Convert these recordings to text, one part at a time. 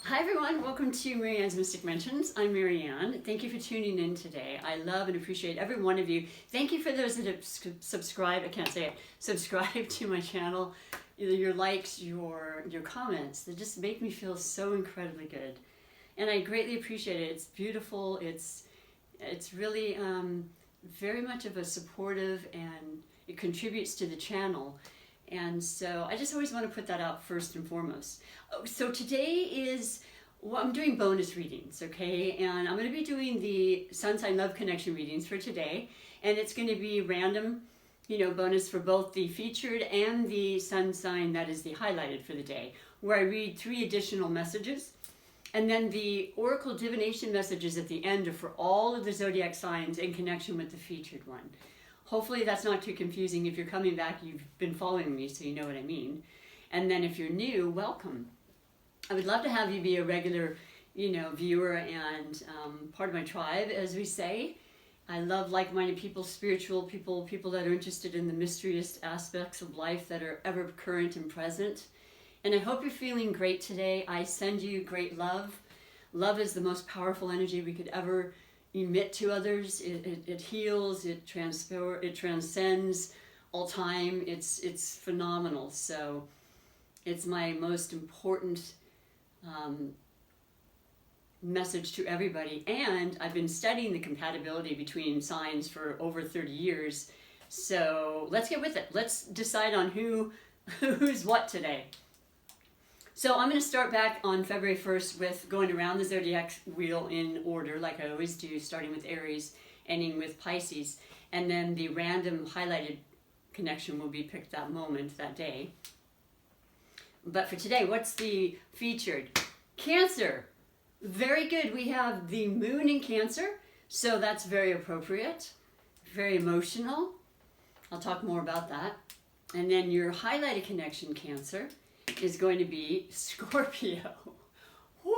Hi everyone, welcome to MaryAnne's Mystic Mentions. I'm MaryAnne. Thank you for tuning in today. I love and appreciate every one of you. Thank you for those that have subscribed, subscribe to my channel. Your likes, your comments, they just make me feel so incredibly good. And I greatly appreciate it. It's beautiful. It's really very much of a supportive, and it contributes to the channel. And so I just always want to put that out first and foremost. So today is, well, I'm doing bonus readings, okay? And I'm going to be doing the Sun Sign Love Connection readings for today. And it's going to be random, bonus for both the featured and the Sun Sign that is the highlighted for the day, where I read 3 additional messages. And then the Oracle Divination messages at the end are for all of the Zodiac signs in connection with the featured one. Hopefully that's not too confusing. If you're coming back, you've been following me, so you know what I mean. And then if you're new, welcome. I would love to have you be a regular, viewer and part of my tribe, as we say. I love like-minded people, spiritual people, people that are interested in the mysterious aspects of life that are ever current and present. And I hope you're feeling great today. I send you great love. Love is the most powerful energy we could ever emit to others. It heals, it transcends all time. It's phenomenal. So it's my most important message to everybody. And I've been studying the compatibility between signs for over 30 years. So let's get with it. Let's decide on who's what today. So I'm going to start back on February 1st with going around the Zodiac wheel in order, like I always do, starting with Aries, ending with Pisces. And then the random highlighted connection will be picked that moment, that day. But for today, what's the featured? Cancer. Very good. We have the moon in Cancer, so that's very appropriate, very emotional. I'll talk more about that. And then your highlighted connection, Cancer, is going to be Scorpio. Woo!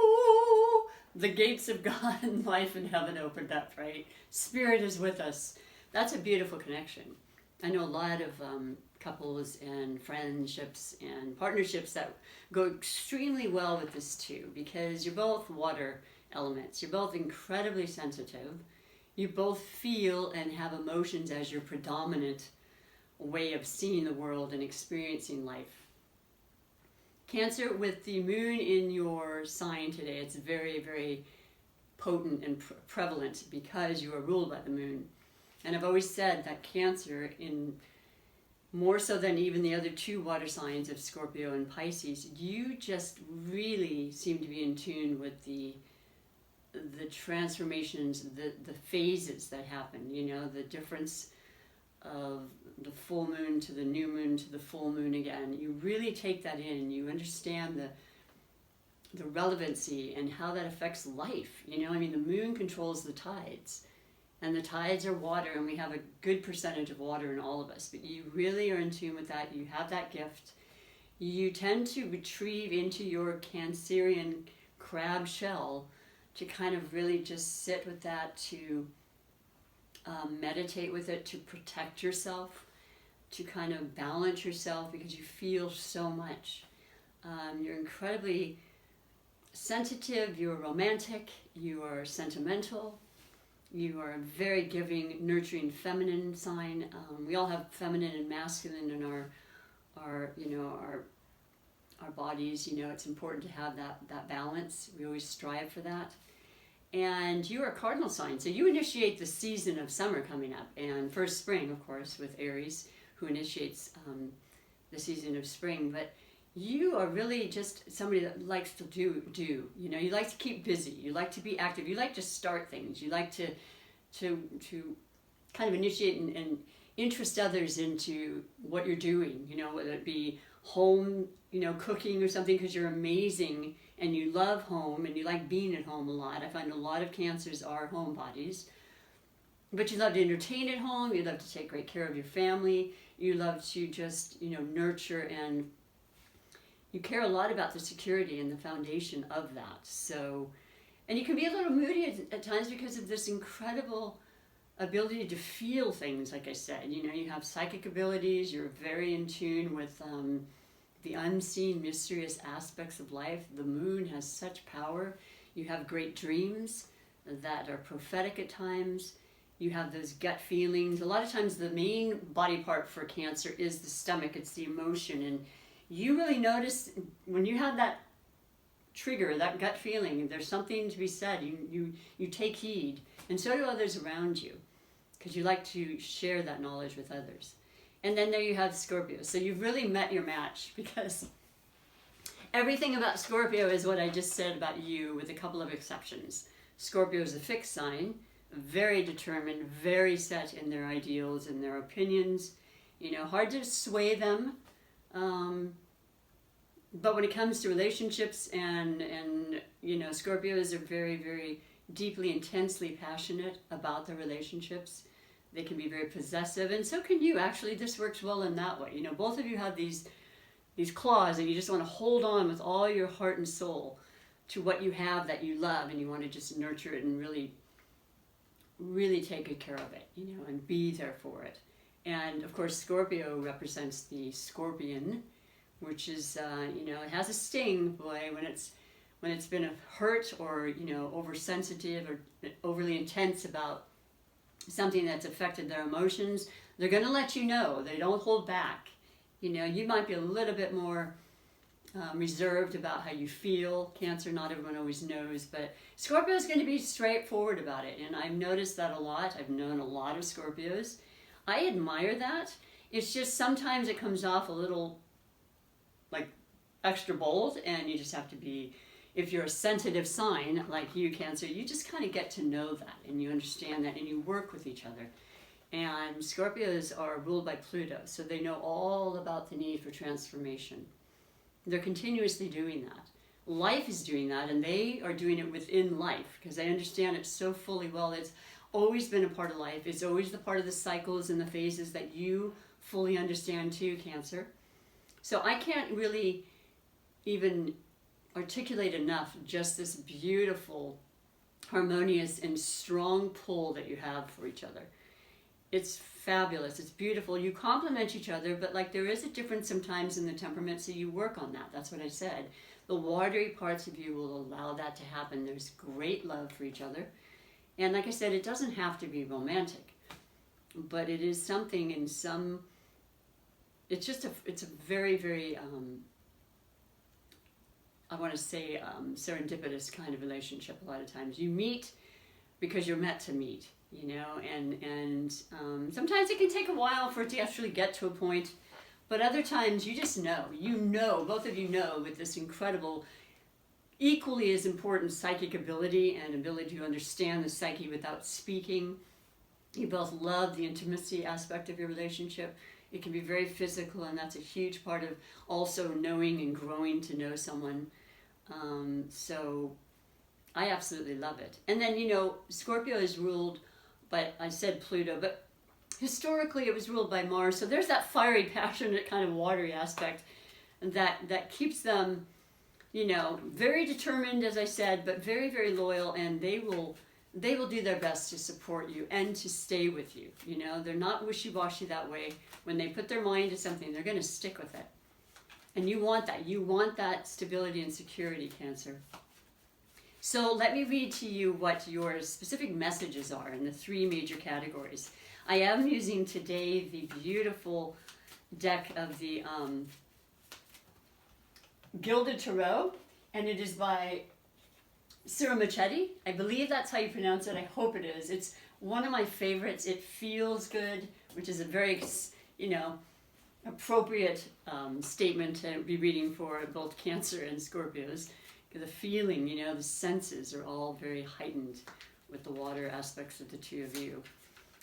The gates of God and life and heaven opened up, right? Spirit is with us. That's a beautiful connection. I know a lot of couples and friendships and partnerships that go extremely well with this too, because you're both water elements. You're both incredibly sensitive. You both feel and have emotions as your predominant way of seeing the world and experiencing life. Cancer, with the moon in your sign today, it's very, very potent and prevalent because you are ruled by the moon. And I've always said that Cancer, in more so than even the other 2 water signs of Scorpio and Pisces, you just really seem to be in tune with the transformations, the phases that happen, the difference of the full moon to the new moon to the full moon again. You really take that in. You understand the relevancy and how that affects life. The moon controls the tides, and the tides are water, and we have a good percentage of water in all of us, but you really are in tune with that. You have that gift. You tend to retrieve into your Cancerian crab shell to kind of really just sit with that, to meditate with it, to protect yourself, to kind of balance yourself, because you feel so much. You're incredibly sensitive, you're romantic, you are sentimental, you are a very giving, nurturing, feminine sign. We all have feminine and masculine in our bodies. It's important to have that balance. We always strive for that. And you are a cardinal sign, so you initiate the season of summer coming up, and first spring, of course, with Aries, who initiates the season of spring. But you are really just somebody that likes to do. You like to keep busy. You like to be active. You like to start things. You like to kind of initiate and interest others into what you're doing. Whether it be home, cooking or something, because you're amazing and you love home and you like being at home a lot. I find a lot of Cancers are homebodies. But you love to entertain at home, you love to take great care of your family, you love to just, nurture, and you care a lot about the security and the foundation of that. So, and you can be a little moody at times because of this incredible ability to feel things, like I said. You have psychic abilities, you're very in tune with the unseen, mysterious aspects of life. The moon has such power. You have great dreams that are prophetic at times. You have those gut feelings. A lot of times the main body part for Cancer is the stomach. It's the emotion. And you really notice when you have that trigger, that gut feeling, there's something to be said. You take heed. And so do others around you, because you like to share that knowledge with others. And then there you have Scorpio. So you've really met your match, because everything about Scorpio is what I just said about you, with a couple of exceptions. Scorpio is a fixed sign, very determined, very set in their ideals and their opinions. You know, hard to sway them. But when it comes to relationships and you know, Scorpios are very, very deeply, intensely passionate about their relationships. They can be very possessive, and so can you. Actually, this works well in that way. You know, both of you have these claws, and you just want to hold on with all your heart and soul to what you have that you love, and you want to just nurture it and really, really take good care of it, you know, and be there for it. And of course, Scorpio represents the scorpion, which is, you know, it has a sting, boy, when it's been hurt or, you know, oversensitive or overly intense about something that's affected their emotions. They're going to let you know. They don't hold back. You know, you might be a little bit more reserved about how you feel. Cancer, not everyone always knows, but Scorpio is going to be straightforward about it, and I've noticed that a lot. I've known a lot of Scorpios. I admire that. It's just sometimes it comes off a little like extra bold, and you just have to be, if you're a sensitive sign like you, Cancer, you just kind of get to know that, and you understand that, and you work with each other. And Scorpios are ruled by Pluto, so they know all about the need for transformation. They're continuously doing that. Life is doing that, and they are doing it within life, because they understand it so fully well. It's always been a part of life. It's always the part of the cycles and the phases that you fully understand too, Cancer. So I can't really even articulate enough just this beautiful, harmonious, and strong pull that you have for each other. It's fabulous. It's beautiful. You complement each other, but like there is a difference sometimes in the temperament, so you work on that. That's what I said. The watery parts of you will allow that to happen. There's great love for each other. And like I said, it doesn't have to be romantic, but it is something in some, it's a very, very, I want to say serendipitous kind of relationship. A lot of times you meet because you're meant to meet, you know, and sometimes it can take a while for it to actually get to a point, but other times you just know, both of you know, with this incredible, equally as important psychic ability and ability to understand the psyche without speaking. You both love the intimacy aspect of your relationship. It can be very physical, and that's a huge part of also knowing and growing to know someone. So I absolutely love it. And then, you know, Scorpio is ruled by, I said Pluto, but historically it was ruled by Mars. So there's that fiery, passionate, kind of watery aspect that keeps them, you know, very determined, as I said, but very, very loyal, and they will do their best to support you and to stay with you. You know, they're not wishy-washy that way. When they put their mind to something, they're going to stick with it. And you want that. You want that stability and security, Cancer. So let me read to you what your specific messages are in the three major categories. I am using today the beautiful deck of the Gilded Tarot, and it is by Cyril Machete. I believe that's how you pronounce it. I hope it is. It's one of my favorites. It feels good, which is a very, you know, appropriate statement to be reading for both Cancer and Scorpios. The feeling, you know, the senses are all very heightened with the water aspects of the two of you.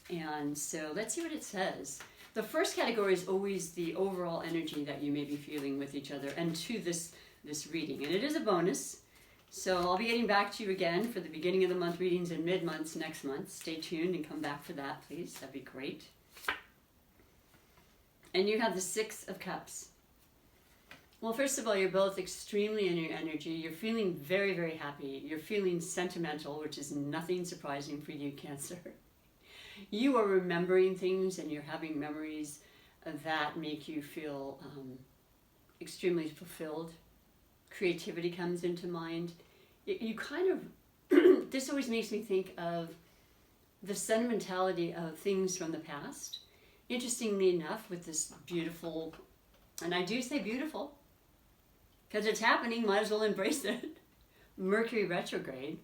And so let's see what it says. The first category is always the overall energy that you may be feeling with each other and to this reading. And it is a bonus. So I'll be getting back to you again for the beginning of the month readings and mid-months next month. Stay tuned and come back for that, please. That'd be great. And you have the Six of Cups. Well, first of all, you're both extremely in your energy. You're feeling very, very happy. You're feeling sentimental, which is nothing surprising for you, Cancer. You are remembering things, and you're having memories that make you feel extremely fulfilled. Creativity comes into mind. You kind of, this always makes me think of the sentimentality of things from the past. Interestingly enough, with this beautiful, and I do say beautiful, because it's happening, might as well embrace it, Mercury retrograde,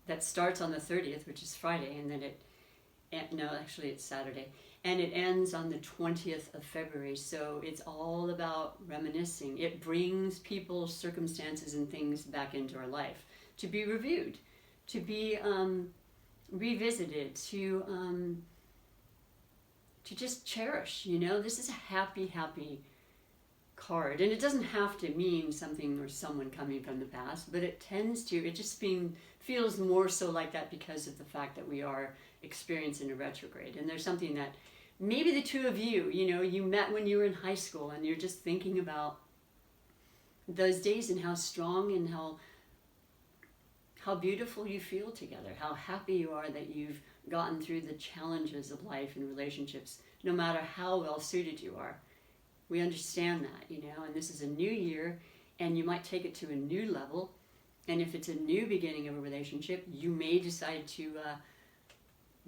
that starts on the 30th, which is Friday, and then it's Saturday, and it ends on the 20th of February, so it's all about reminiscing. It brings people, circumstances, and things back into our life to be reviewed, to be revisited, to just cherish, This is a happy, happy card, and it doesn't have to mean something or someone coming from the past, but it just feels more so like that because of the fact that we are experiencing a retrograde. And there's something that maybe the two of you, you met when you were in high school, and you're just thinking about those days and how strong and how beautiful you feel together, how happy you are that you've gotten through the challenges of life and relationships, no matter how well suited you are. We understand that, and this is a new year, and you might take it to a new level. And if it's a new beginning of a relationship, you may decide to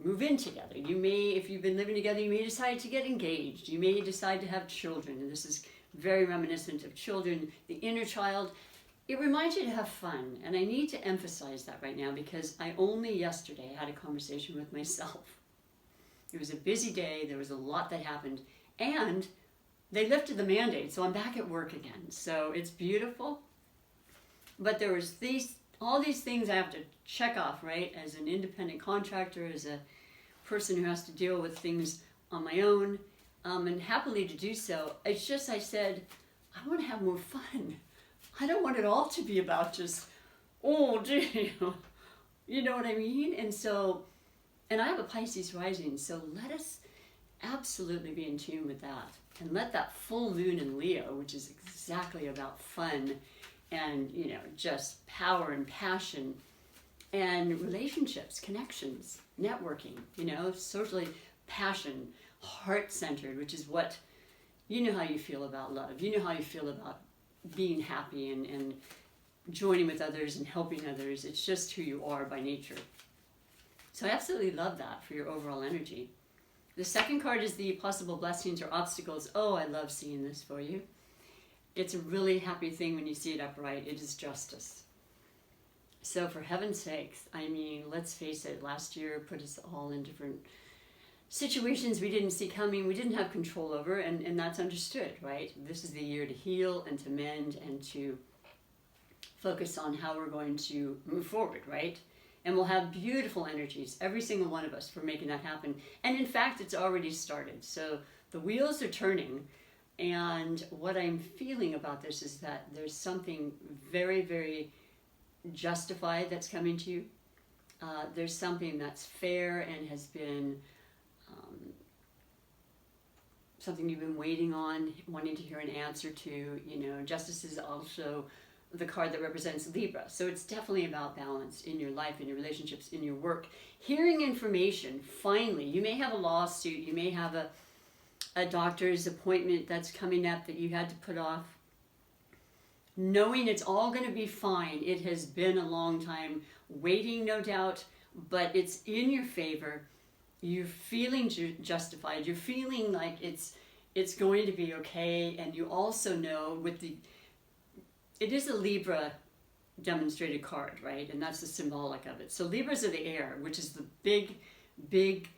move in together. You may, if you've been living together, you may decide to get engaged. You may decide to have children, and this is very reminiscent of children, the inner child. It reminds you to have fun, and I need to emphasize that right now because I only yesterday had a conversation with myself. It was a busy day, there was a lot that happened, and they lifted the mandate, so I'm back at work again. So it's beautiful, but there was all these things I have to check off, right? As an independent contractor, as a person who has to deal with things on my own, and happily to do so. It's just, I said, I want to have more fun. I don't want it all to be about just, oh, gee, you know what I mean? And I have a Pisces rising, so let us absolutely be in tune with that. And let that full moon in Leo, which is exactly about fun and, just power and passion and relationships, connections, networking, socially passion, heart-centered, which is what, how you feel about love. You know how you feel about being happy and joining with others and helping others. It's just who you are by nature. So I absolutely love that for your overall energy. The second card is the possible blessings or obstacles. Oh, I love seeing this for you. It's a really happy thing when you see it upright. It is justice. So for heaven's sakes, let's face it, last year put us all in different situations we didn't see coming, we didn't have control over, and that's understood, right? This is the year to heal and to mend and to focus on how we're going to move forward, right? And we'll have beautiful energies, every single one of us, for making that happen. And in fact, it's already started. So the wheels are turning. And what I'm feeling about this is that there's something very, very justified that's coming to you. There's something that's fair and has been something you've been waiting on, wanting to hear an answer to. Justice is also the card that represents Libra. So it's definitely about balance in your life, in your relationships, in your work. Hearing information, finally. You may have a lawsuit, you may have a doctor's appointment that's coming up that you had to put off. Knowing it's all going to be fine. It has been a long time waiting, no doubt, but it's in your favor. You're feeling justified. You're feeling like it's going to be okay. And you also know it is a Libra demonstrated card, right? And that's the symbolic of it. So Libras are the air, which is the big, big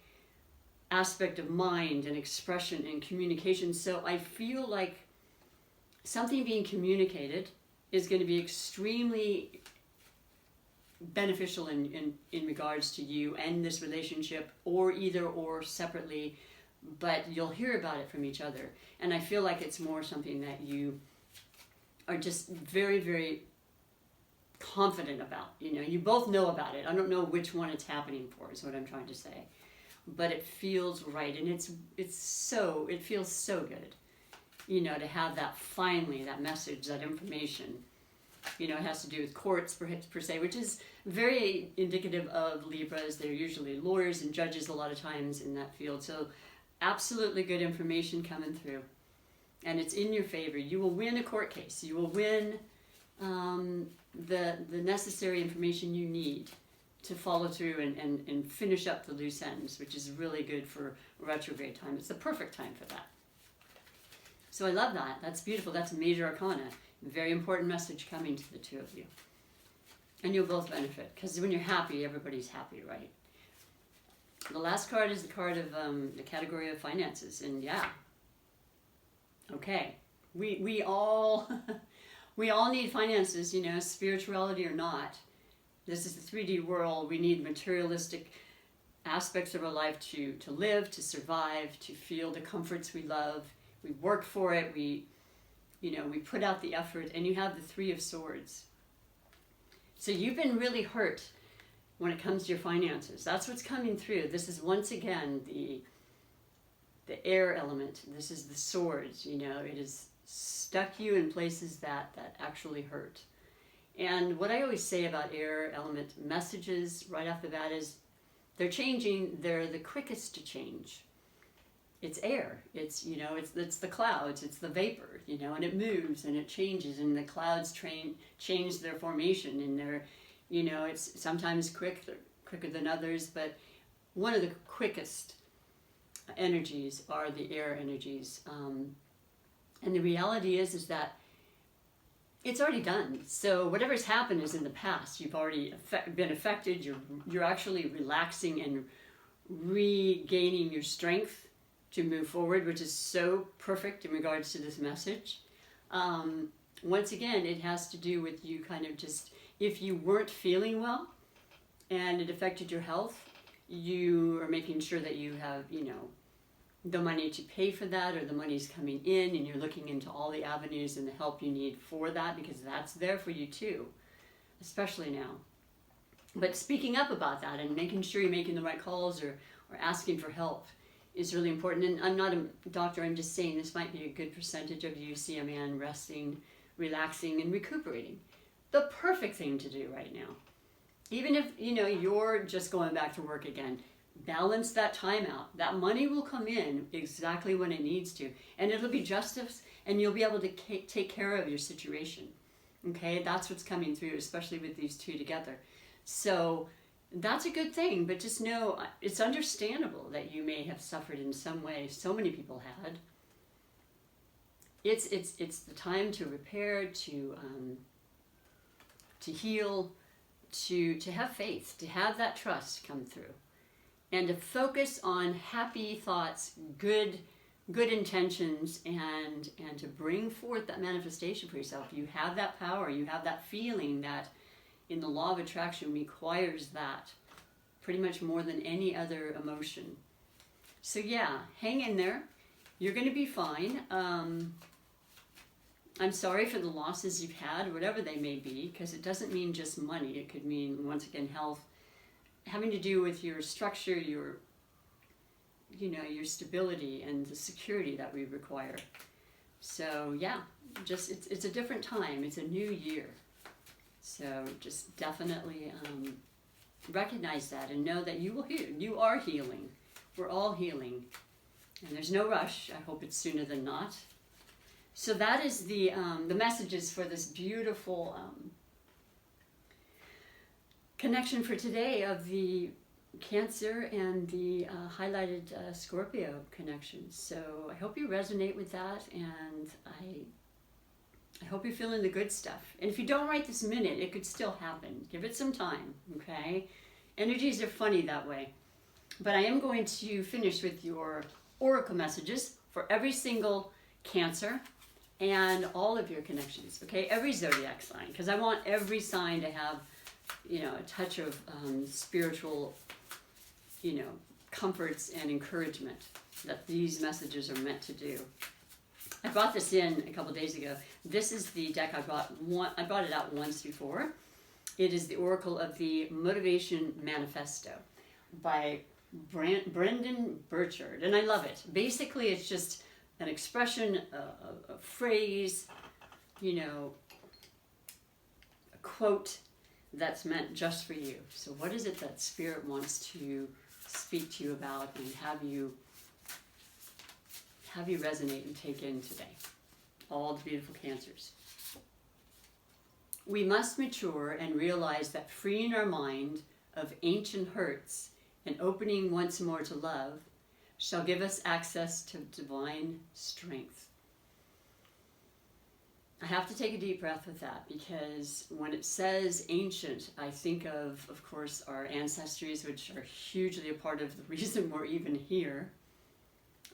aspect of mind and expression and communication. So I feel like something being communicated is going to be extremely beneficial in regards to you and this relationship, or either or separately, but you'll hear about it from each other. And I feel like it's more something that you are just very, very confident about. You both know about it. I don't know which one it's happening for, is what I'm trying to say. But it feels right, and it feels so good, to have that finally, that message, that information. It has to do with courts per se, which is very indicative of Libras. They're usually lawyers and judges a lot of times in that field. So absolutely good information coming through. and it's in your favor. You will win a court case. You will win the necessary information you need to follow through and finish up the loose ends, which is really good for retrograde time. It's the perfect time for that. So I love that. That's beautiful. That's a major arcana. Very important message coming to the two of you. And you'll both benefit, because when you're happy, everybody's happy, right? The last card is the card of the category of finances. And yeah, okay, we all we all need finances, you know, spirituality or not. This is the 3D world. We need materialistic aspects of our life to live, to survive, to feel the comforts we love. We work for it. We put out the effort. And you have the 3 of Swords. So you've been really hurt when it comes to your finances. That's what's coming through. This is once again the air element. This is the swords. You know, it has stuck you in places that actually hurt. And what I always say about air element messages right off the bat is they're changing. They're the quickest to change. It's air. It's, you know, it's the clouds. It's the vapor, you know, and it moves and it changes, and the clouds change their formation, and they're, you know, it's sometimes quicker than others, but one of the quickest energies are the air energies. And the reality is that it's already done. So whatever's happened is in the past. You've already been affected. You're actually relaxing and regaining your strength to move forward, which is so perfect in regards to this message. Once again, it has to do with you kind of just, if you weren't feeling well and it affected your health, you are making sure that you have, you know, the money to pay for that, or the money's coming in, and you're looking into all the avenues and the help you need for that, because that's there for you too, especially now. But speaking up about that and making sure you're making the right calls or asking for help is really important. And I'm not a doctor, I'm just saying this might be a good percentage of you see a man resting, relaxing, and recuperating. The perfect thing to do right now. Even if, you know, you're just going back to work again, balance that time out. That money will come in exactly when it needs to, and it'll be justice, and you'll be able to take care of your situation. Okay, that's what's coming through, especially with these two together. So that's a good thing, but just know it's understandable that you may have suffered in some way. So many people had. It's the time to repair, to heal, to have faith, to have that trust come through, and to focus on happy thoughts, good intentions, and to bring forth that manifestation for yourself. You have that power. You have that feeling that in the law of attraction requires that pretty much more than any other emotion. So yeah, hang in there. You're going to be fine. I'm sorry for the losses you've had, whatever they may be, because it doesn't mean just money. It could mean, once again, health, having to do with your structure, your stability and the security that we require. So yeah, just it's a different time. It's a new year. So just definitely recognize that and know that you will heal. You are healing. We're all healing. And there's no rush. I hope it's sooner than not. So that is the messages for this beautiful connection for today of the Cancer and the highlighted Scorpio connection. So I hope you resonate with that, and I hope you're feeling the good stuff. And if you don't right this minute, it could still happen. Give it some time, okay? Energies are funny that way. But I am going to finish with your oracle messages for every single Cancer and all of your connections, okay? Every zodiac sign, because I want every sign to have, you know, a touch of spiritual, you know, comforts and encouragement that these messages are meant to do. I brought this in a couple days ago. This is the deck I brought it out once before. It is the Oracle of the Motivation Manifesto by Brendan Burchard, and I love it. Basically, it's just an expression, a phrase, you know, a quote that's meant just for you. So what is it that Spirit wants to speak to you about and have you resonate and take in today? all the beautiful Cancers. We must mature and realize that freeing our mind of ancient hurts and opening once more to love shall give us access to divine strength. I have to take a deep breath with that, because when it says ancient, I think of course, our ancestries, which are hugely a part of the reason we're even here.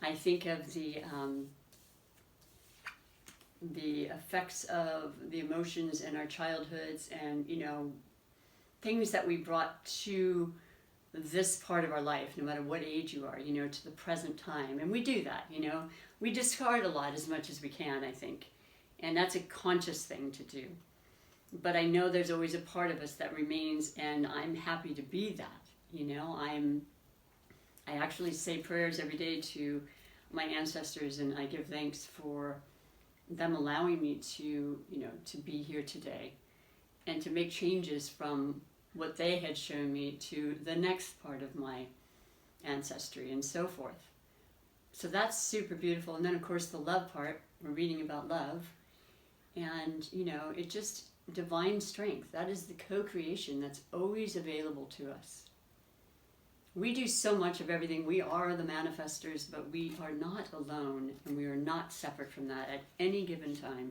I think of the effects of the emotions in our childhoods, and things that we brought to this part of our life, no matter what age you are, to the present time. And we do that, we discard a lot as much as we can, I think. And that's a conscious thing to do. But I know there's always a part of us that remains, and I'm happy to be that. I actually say prayers every day to my ancestors, and I give thanks for them allowing me to, to be here today and to make changes from what they had shown me to the next part of my ancestry and so forth. So that's super beautiful. And then of course the love part, we're reading about love, and it just divine strength. That is the co-creation that's always available to us. We do so much of everything. We are the manifestors, but we are not alone, and we are not separate from that at any given time.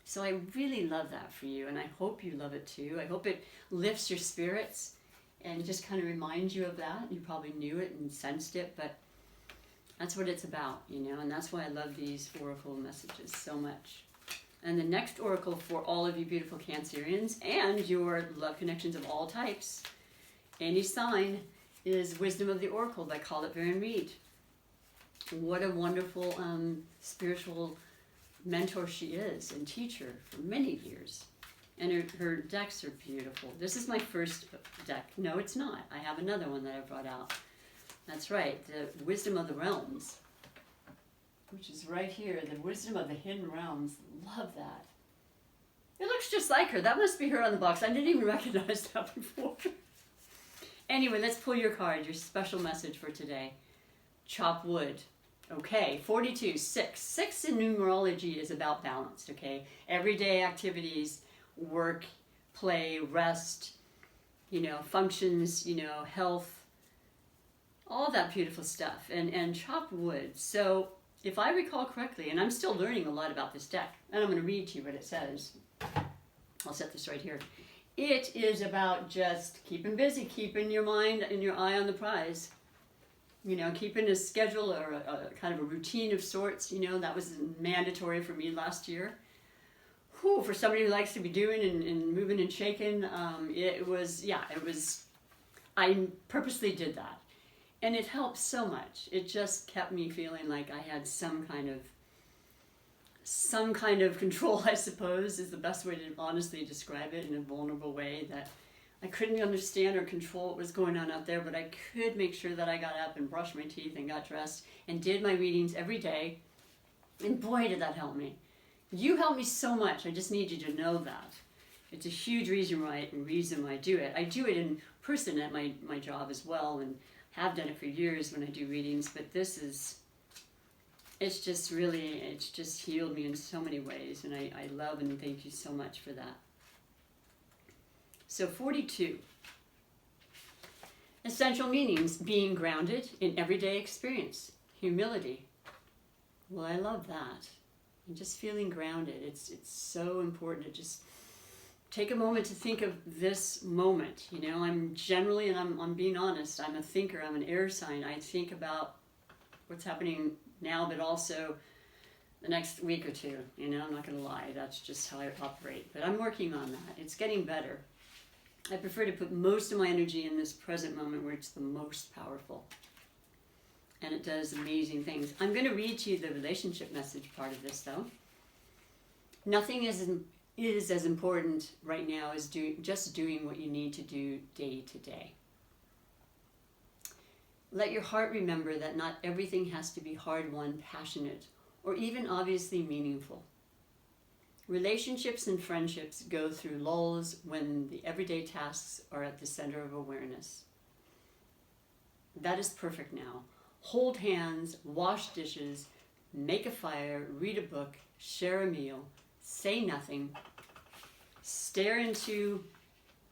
So I really love that for you, and I hope you love it too. I hope it lifts your spirits and just kind of reminds you of that. You probably knew it and sensed it, but that's what it's about, and that's why I love these oracle messages so much. And the next oracle for all of you beautiful Cancerians and your love connections of all types, any sign, is Wisdom of the Oracle by Colette Baron Reid. What a wonderful spiritual mentor she is, and teacher for many years. And her decks are beautiful. This is my first deck. No, it's not. I have another one that I brought out. That's right, the Wisdom of the Realms, which is right here. The Wisdom of the Hidden Realms. Love that. It looks just like her. That must be her on the box. I didn't even recognize that before. Anyway, let's pull your card, your special message for today. Chop wood. Okay, 42, 6. 6 in numerology is about balance, okay? Everyday activities, work, play, rest, functions, health, all that beautiful stuff. And chop wood. So if I recall correctly, and I'm still learning a lot about this deck, and I'm going to read to you what it says. I'll set this right here. It is about just keeping busy, keeping your mind and your eye on the prize. Keeping a schedule or a kind of a routine of sorts. That was mandatory for me last year. For somebody who likes to be doing and moving and shaking, I purposely did that. And it helped so much. It just kept me feeling like I had some kind of control, I suppose, is the best way to honestly describe it, in a vulnerable way, that I couldn't understand or control what was going on out there, but I could make sure that I got up and brushed my teeth and got dressed and did my readings every day. And boy, did that help me. You helped me so much. I just need you to know that. It's a huge reason why I do it. I do it in person at my job as well, and have done it for years when I do readings, but it's just healed me in so many ways, and I love and thank you so much for that. So 42. Essential meanings: being grounded in everyday experience, humility. Well, I love that. And just feeling grounded. It's so important to just take a moment to think of this moment. I'm generally, and I'm being honest, I'm a thinker, I'm an air sign. I think about what's happening now, but also the next week or two. I'm not going to lie, that's just how I operate. But I'm working on that. It's getting better. I prefer to put most of my energy in this present moment where it's the most powerful. And it does amazing things. I'm going to read to you the relationship message part of this, though. Nothing is as important right now as just doing what you need to do day to day. Let your heart remember that not everything has to be hard-won, passionate, or even obviously meaningful. Relationships and friendships go through lulls when the everyday tasks are at the center of awareness. That is perfect now. Hold hands, wash dishes, make a fire, read a book, share a meal, say nothing, stare into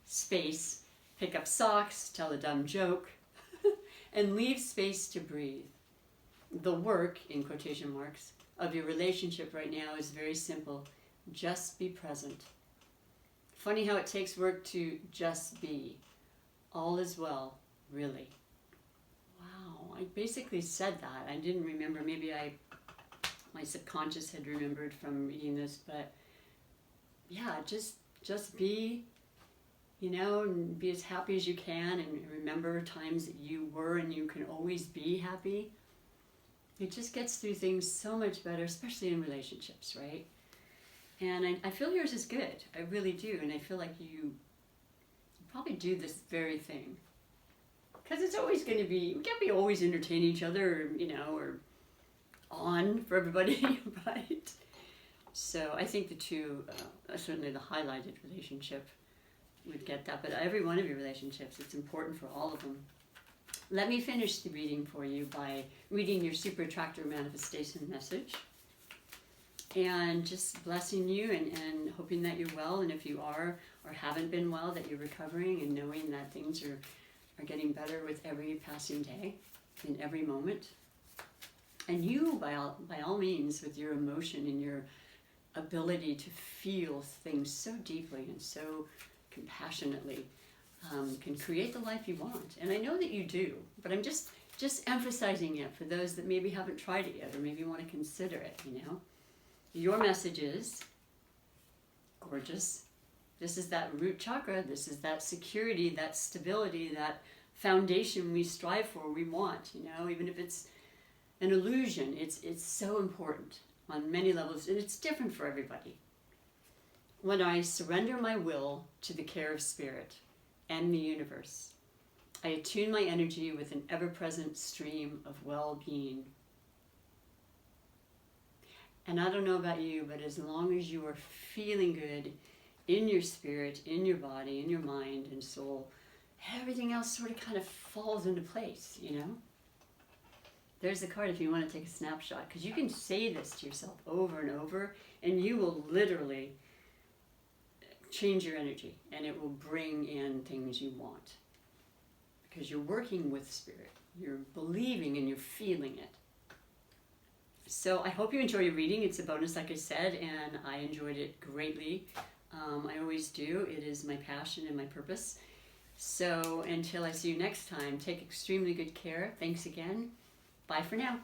space, pick up socks, tell a dumb joke, and leave space to breathe. The work, in quotation marks, of your relationship right now is very simple. Just be present. Funny how it takes work to just be. All is well, really. Wow, I basically said that. I didn't remember. Maybe my subconscious had remembered from reading this, but yeah, just be, and be as happy as you can, and remember times that you were and you can always be happy. It just gets through things so much better, especially in relationships, right? And I feel yours is good. I really do. And I feel like you probably do this very thing. Because it's always going to be, we can't be always entertaining each other, or on for everybody, right? So I think the two, certainly the highlighted relationship would get that. But every one of your relationships, it's important for all of them. Let me finish the reading for you by reading your super attractor manifestation message. And just blessing you and hoping that you're well. And if you are or haven't been well, that you're recovering and knowing that things are getting better with every passing day, in every moment. And you, by all means, with your emotion and your ability to feel things so deeply and so compassionately, can create the life you want. And I know that you do, but I'm just emphasizing it for those that maybe haven't tried it yet or maybe want to consider it, Your message is gorgeous. This is that root chakra. This is that security, that stability, that foundation we strive for, we want, even if it's an illusion. It's so important on many levels, and it's different for everybody. When I surrender my will to the care of Spirit and the universe, I attune my energy with an ever-present stream of well-being. And I don't know about you, but as long as you are feeling good in your spirit, in your body, in your mind and soul, everything else sort of kind of falls into place, There's the card if you want to take a snapshot, because you can say this to yourself over and over, and you will literally change your energy, and it will bring in things you want. Because you're working with Spirit. You're believing and you're feeling it. So I hope you enjoy your reading. It's a bonus, like I said, and I enjoyed it greatly. I always do. It is my passion and my purpose. So until I see you next time, take extremely good care. Thanks again. Bye for now.